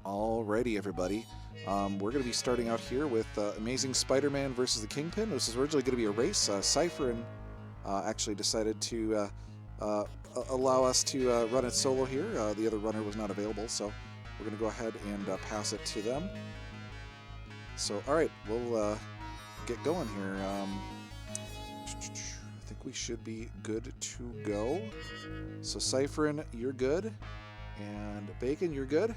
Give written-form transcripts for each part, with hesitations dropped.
Alrighty, everybody. We're going to be starting out here with Amazing Spider-Man versus the Kingpin. This was originally going to be a race. Cypherin actually decided to allow us to run it solo here. The other runner was not available, so we're going to go ahead and pass it to them. So, alright, we'll get going here. I think we should be good to go. So, Cypherin, you're good. And Bacon, you're good?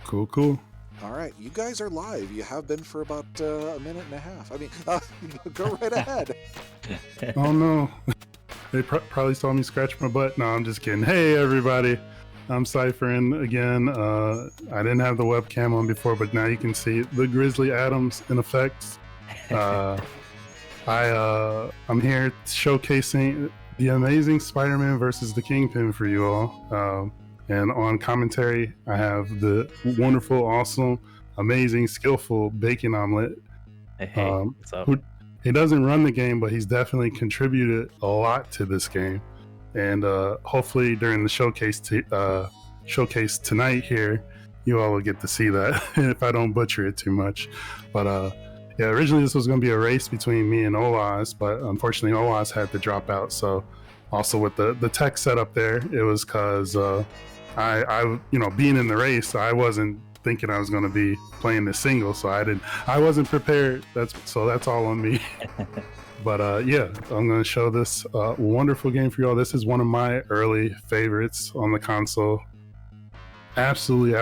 Cool. All right, you guys are live. You have been for about a minute and a half. I mean, go right ahead. Oh no, they probably saw me scratch my butt. No, I'm just kidding. Hey everybody, I'm Cypherin again. I didn't have the webcam on before, but now you can see the Grizzly Adams in effect. I'm here showcasing the Amazing Spider-Man versus the Kingpin for you all. And on commentary, I have the wonderful, awesome, amazing, skillful Bacon Omelet. Hey, what's up? He doesn't run the game, but he's definitely contributed a lot to this game. And hopefully during the showcase tonight here, you all will get to see that if I don't butcher it too much. But yeah, originally this was going to be a race between me and Olaz, but unfortunately Olaz had to drop out. So also with the tech setup there, it was because I being in the race, I wasn't thinking I was going to be playing this single, so I wasn't prepared. That's all on me. But yeah, I'm going to show this wonderful game for you all. This is one of my early favorites on the console. Absolutely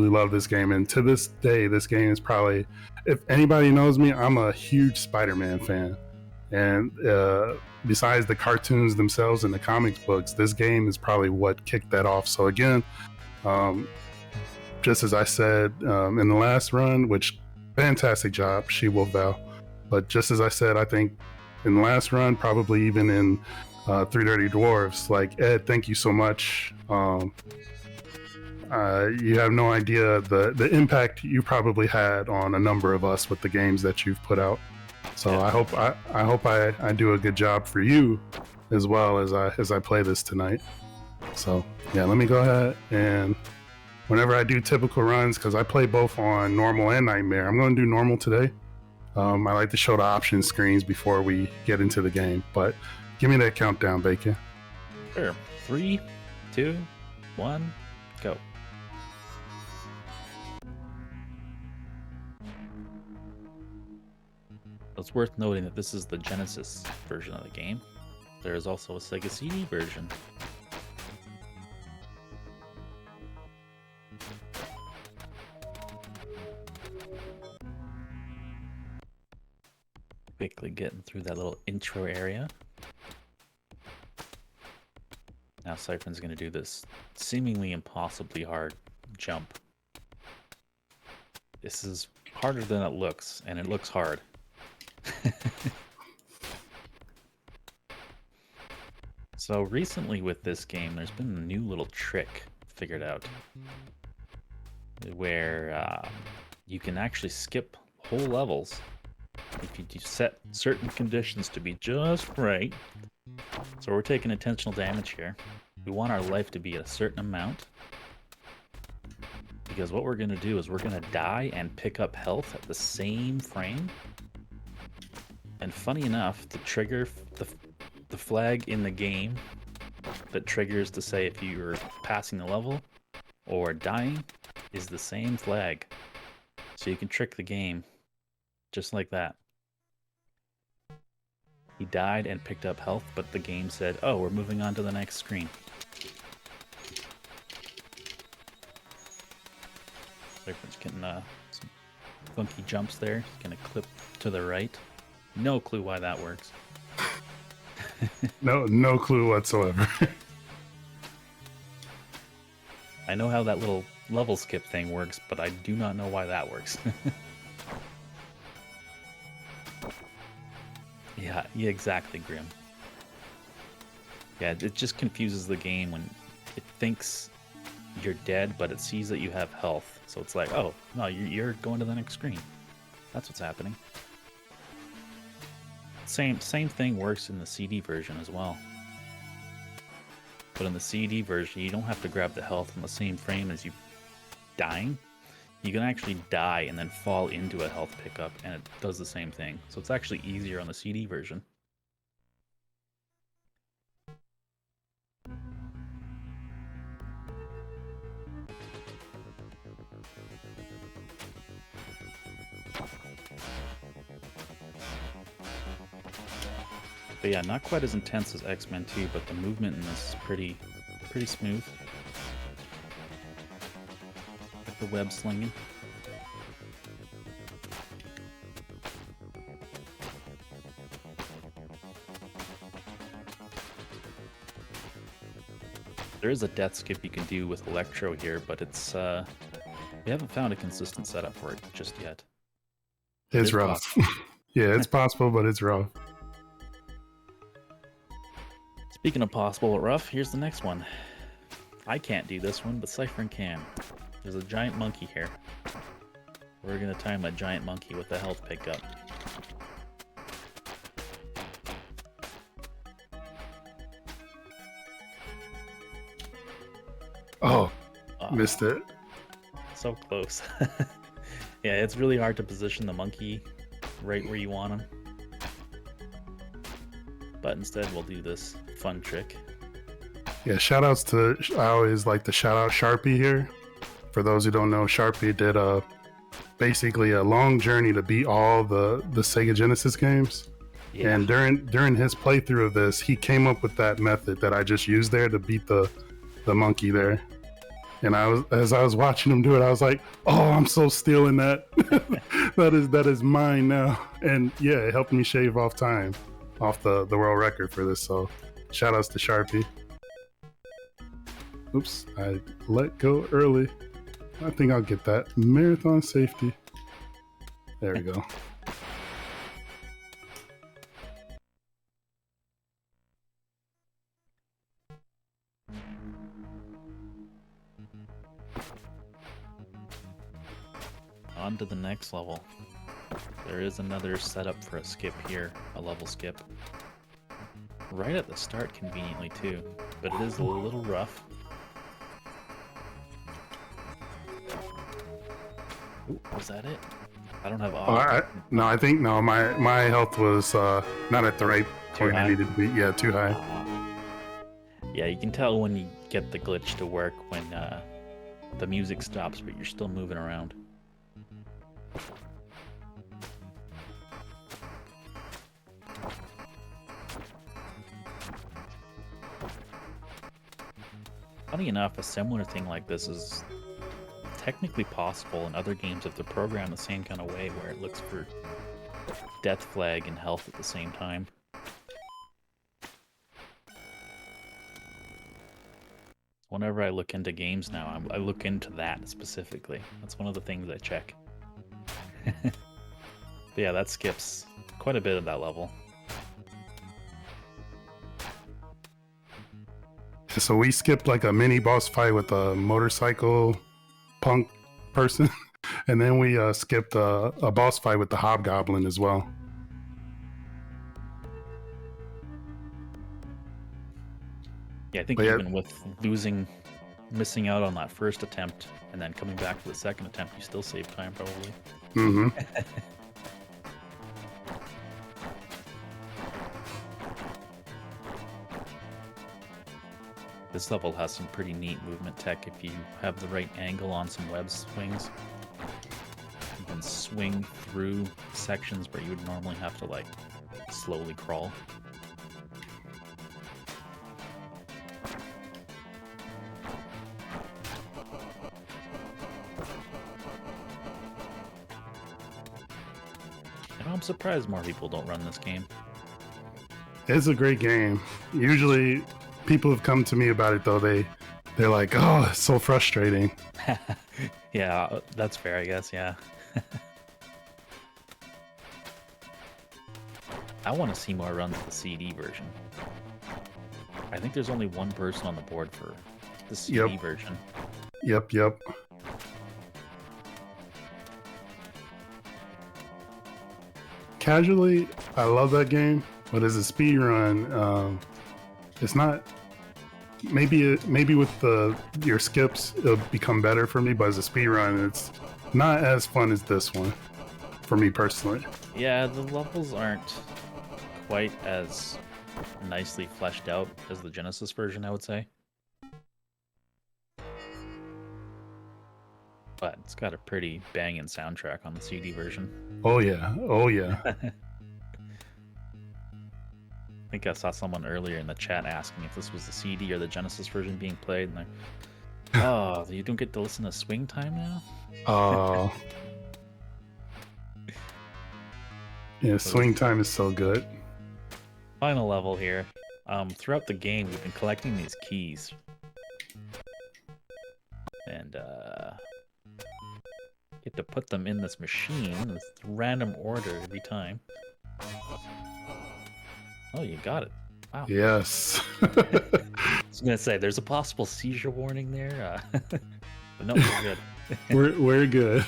love this game, and to this day, this game is probably, if anybody knows me, I'm a huge Spider-Man fan, and besides the cartoons themselves and the comics books, this game is probably what kicked that off. So again, just as I said in the last run, which fantastic job, She-Wolf Val, but just as I said, I think in the last run, probably even in Three Dirty Dwarves, like Ed, thank you so much. You have no idea the impact you probably had on a number of us with the games that you've put out. So yeah. I hope I do a good job for you as well as I play this tonight. So yeah, let me go ahead, and whenever I do typical runs, because I play both on normal and nightmare, I'm going to do normal today. I like to show the option screens before we get into the game, but give me that countdown, Bacon. Sure. 3, 2, 1, go. It's worth noting that this is the Genesis version of the game. There is also a Sega CD version. Quickly getting through that little intro area. Now Cypherin's going to do this seemingly impossibly hard jump. This is harder than it looks, and it looks hard. So recently with this game, there's been a new little trick figured out where you can actually skip whole levels if you set certain conditions to be just right. So we're taking intentional damage here. We want our life to be at a certain amount, because what we're going to do is we're going to die and pick up health at the same frame. And funny enough, to trigger the flag in the game that triggers to say if you're passing the level or dying is the same flag. So you can trick the game just like that. He died and picked up health, but the game said, oh, we're moving on to the next screen. Cypher's getting some funky jumps there. He's going to clip to the right. No clue why that works. No clue whatsoever. I know how that little level skip thing works, but I do not know why that works. Yeah, exactly, Grim. Yeah, it just confuses the game when it thinks you're dead, but it sees that you have health. So it's like, oh, no, you're going to the next screen. That's what's happening. Same thing works in the CD version as well. But in the CD version, you don't have to grab the health on the same frame as you dying. You can actually die and then fall into a health pickup, and it does the same thing. So it's actually easier on the CD version. But yeah, not quite as intense as X-Men 2, but the movement in this is pretty smooth. Like the web slinging. There is a death skip you can do with Electro here, but it's we haven't found a consistent setup for it just yet. It's rough. Yeah, it's possible, but it's rough. Speaking of possible but rough, here's the next one. I can't do this one, but Cypherin can. There's a giant monkey here. We're gonna time that giant monkey with the health pickup. Oh, missed it. So close. Yeah, it's really hard to position the monkey right where you want him. But instead we'll do this fun trick. Yeah, shout outs to, I always like to shout out Sharpie here. For those who don't know, Sharpie did basically a long journey to beat all the Sega Genesis games. Yeah. And during his playthrough of this, he came up with that method that I just used there to beat the monkey there. And as I was watching him do it, I was like, "Oh, I'm so stealing that. that is mine now." And yeah, it helped me shave off time off the world record for this. So, shout outs to Sharpie. Oops, I let go early. I think I'll get that marathon safety. There we go. On to the next level. There is another setup for a skip here, a level skip. Right at the start, conveniently too, but it is a little rough. Ooh, was that it? I don't have I think my health was not at the right point I needed to be. Yeah, too high. Yeah, you can tell when you get the glitch to work when the music stops, but you're still moving around. Funny enough, a similar thing like this is technically possible in other games if they're programmed the same kind of way, where it looks for death flag and health at the same time. Whenever I look into games now, I look into that specifically. That's one of the things I check. But yeah, that skips quite a bit of that level. So we skipped like a mini boss fight with a motorcycle punk person, and then we skipped a boss fight with the hobgoblin as well. Yeah, I think even with missing out on that first attempt and then coming back to the second attempt, you still save time probably. Mm-hmm. This level has some pretty neat movement tech if you have the right angle on some web swings. You can swing through sections where you would normally have to like slowly crawl. And I'm surprised more people don't run this game. It's a great game. Usually people have come to me about it though. They're like, "Oh, it's so frustrating." Yeah, that's fair, I guess. Yeah. I want to see more runs of the CD version. I think there's only one person on the board for the CD version. Yep. Casually, I love that game, but as a speed run, it's not maybe with your skips it'll become better for me, but as a speed run, it's not as fun as this one for me personally. Yeah, the levels aren't quite as nicely fleshed out as the Genesis version, I would say. But it's got a pretty banging soundtrack on the CD version. Oh yeah. I think I saw someone earlier in the chat asking if this was the CD or the Genesis version being played, and oh, you don't get to listen to Swing Time now? Oh. Yeah, Swing Time is so good. Final level here. Throughout the game, we've been collecting these keys. And, get to put them in this machine with random order every time. Oh, you got it. Wow. Yes. I was gonna say, there's a possible seizure warning there, but no, we're good. we're good.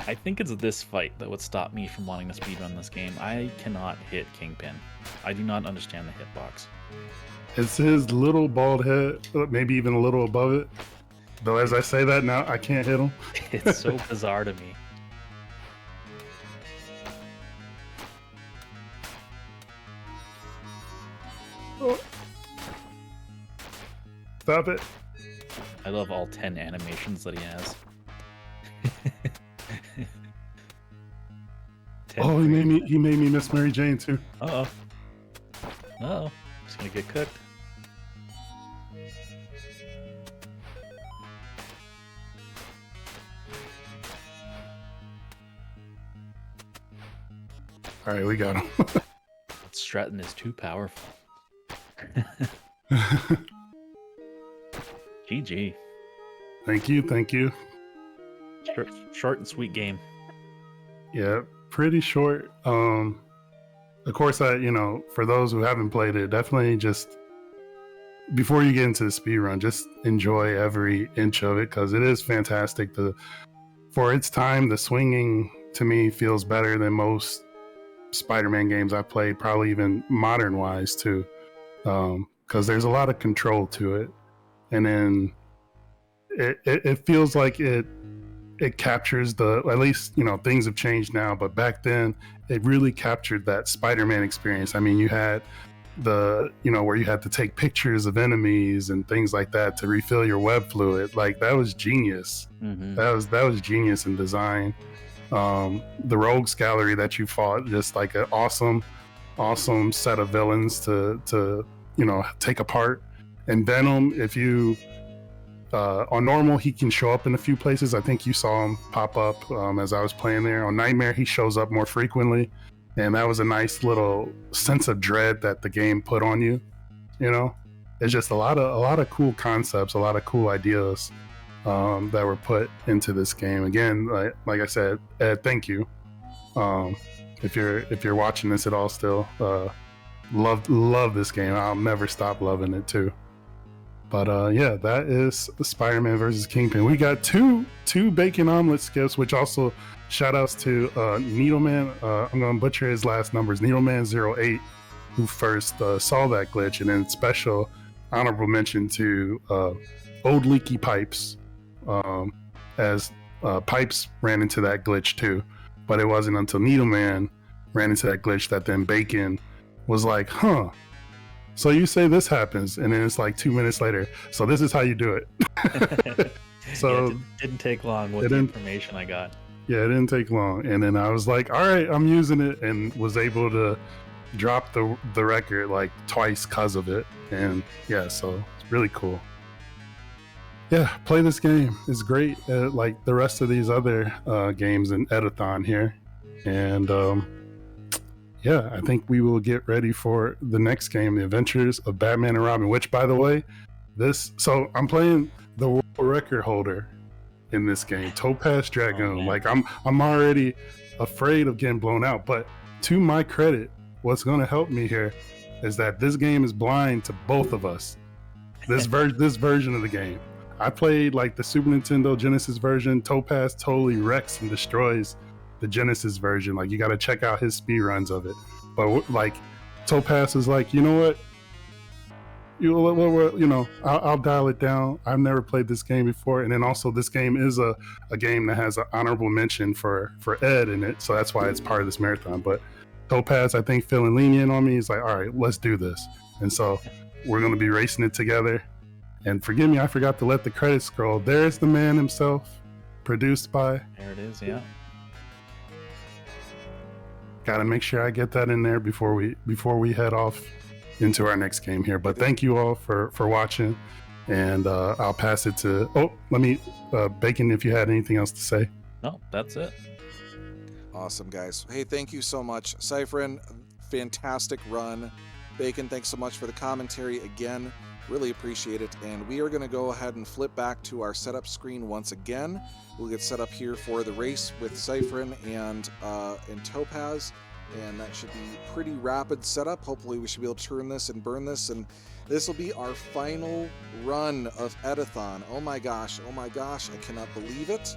I think it's this fight that would stop me from wanting to speedrun this game. I cannot hit Kingpin. I do not understand the hitbox. It's his little bald head, maybe even a little above it. Though as I say that now, I can't hit him. It's so bizarre to me. Oh. Stop it. I love all 10 animations that he has. Oh, he made me miss Mary Jane too. Uh-oh. Uh-oh. Just gonna get cooked. All right, we got him. Stratton is too powerful. GG. Thank you. Short and sweet game. Yeah, pretty short. Of course, for those who haven't played it, definitely just before you get into the speed run, just enjoy every inch of it because it is fantastic. For its time, the swinging to me feels better than most Spider-Man games I've played, probably even modern wise too, because there's a lot of control to it, and then it feels like it captures at least things have changed now, but back then it really captured that Spider-Man experience. I mean, you had where you had to take pictures of enemies and things like that to refill your web fluid. Like that was genius. Mm-hmm. That was genius in design. The rogues gallery that you fought, just like an awesome set of villains to take apart. And Venom, if you on normal, he can show up in a few places. I think you saw him pop up as I was playing there. On Nightmare, he shows up more frequently, and that was a nice little sense of dread that the game put on you. It's just a lot of cool concepts, a lot of cool ideas that were put into this game. Again, like I said, Ed, thank you. If you're watching this at all still, love this game. I'll never stop loving it too. But yeah, that is Spider-Man versus Kingpin. We got two bacon omelet skips, which also shout outs to Needleman. I'm gonna butcher his last numbers. Needleman08, who first saw that glitch, and then special honorable mention to Old Leaky Pipes, as Pipes ran into that glitch too. But it wasn't until Needleman ran into that glitch that then Bacon was like, huh. So you say this happens, and then it's like 2 minutes later. So this is how you do it. So yeah, it didn't take long with the information I got. Yeah, it didn't take long. And then I was like, all right, I'm using it, and was able to drop the record like twice because of it. And yeah, so it's really cool. Yeah, play this game. It's great, like the rest of these other games in ED-A-THON here. And yeah, I think we will get ready for the next game, The Adventures of Batman and Robin, which, by the way, so I'm playing the world record holder in this game, Topaz Dragoon. Oh, like I'm already afraid of getting blown out, but to my credit, what's going to help me here is that this game is blind to both of us. This version of the game. I played like the Super Nintendo Genesis version. Topaz totally wrecks and destroys the Genesis version. Like, you got to check out his speed runs of it. But like Topaz is like, you know what? I'll dial it down. I've never played this game before, and then also this game is a game that has an honorable mention for Ed in it, so that's why it's part of this marathon. But Topaz, I think, feeling lenient on me, he's like, all right, let's do this. And so we're going to be racing it together. And forgive me, I forgot to let the credits scroll. There's the man himself, produced by. There it is, yeah. Got to make sure I get that in there before we head off into our next game here. But thank you all for watching, and I'll pass it to Bacon, if you had anything else to say. No, that's it. Awesome, guys. Hey, thank you so much. Cypherin, fantastic run. Bacon, thanks so much for the commentary again. Really appreciate it. And we are going to go ahead and flip back to our setup screen once again. We'll get set up here for the race with Cypherin and Topaz. And that should be pretty rapid setup. Hopefully we should be able to turn this and burn this. And this will be our final run of ED-A-THON. Oh my gosh, I cannot believe it.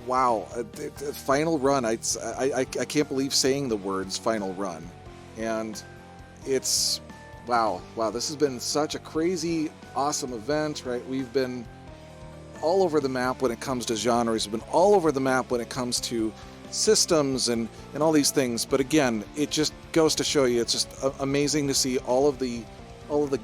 Wow, final run. I can't believe saying the words final run. And it's, wow, this has been such a crazy, awesome event, right? We've been all over the map when it comes to genres. We've been all over the map when it comes to systems and all these things, but again, it just goes to show you, it's just amazing to see all of the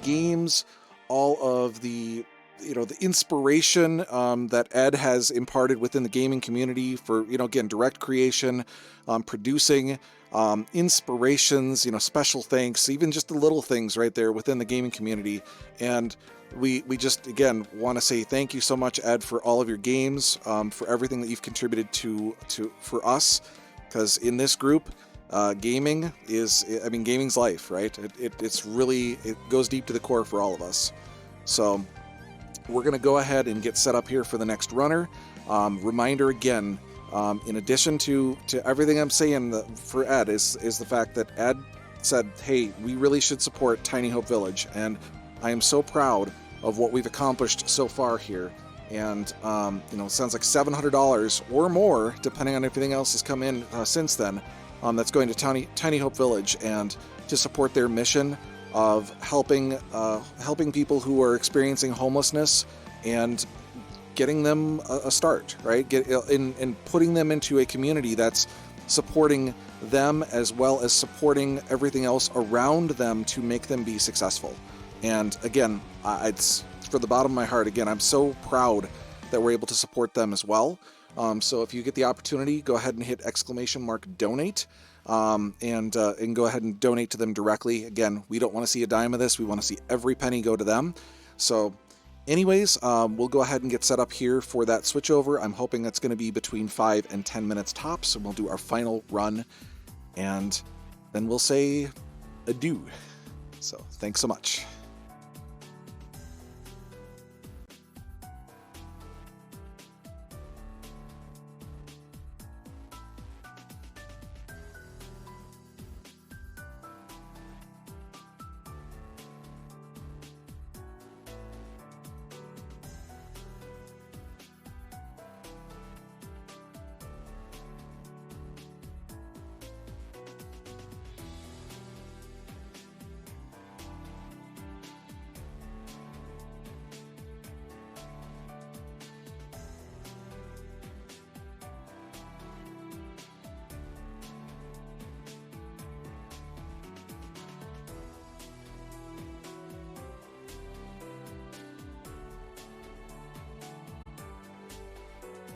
games, all of the the inspiration that Ed has imparted within the gaming community for again, direct creation, producing inspirations, special thanks, even just the little things right there within the gaming community. And we just again want to say thank you so much, Ed, for all of your games, for everything that you've contributed for us, because in this group, gaming is, gaming's life, right? It's really, it goes deep to the core for all of us. So we're going to go ahead and get set up here for the next runner. Reminder again, in addition to everything I'm saying for Ed is the fact that Ed said, hey, we really should support Tiny Hope Village, and I am so proud of what we've accomplished so far here. And it sounds like $700 or more, depending on everything else has come in since then, that's going to Tiny Hope Village, and to support their mission of helping people who are experiencing homelessness and getting them a start, right? In putting them into a community that's supporting them as well as supporting everything else around them to make them be successful. And again, it's for the bottom of my heart. Again, I'm so proud that we're able to support them as well. So if you get the opportunity, go ahead and hit !donate, and go ahead and donate to them directly. Again, we don't want to see a dime of this. We want to see every penny go to them. So anyways, we'll go ahead and get set up here for that switchover. I'm hoping that's going to be between 5 and 10 minutes tops, and we'll do our final run, and then we'll say adieu. So thanks so much.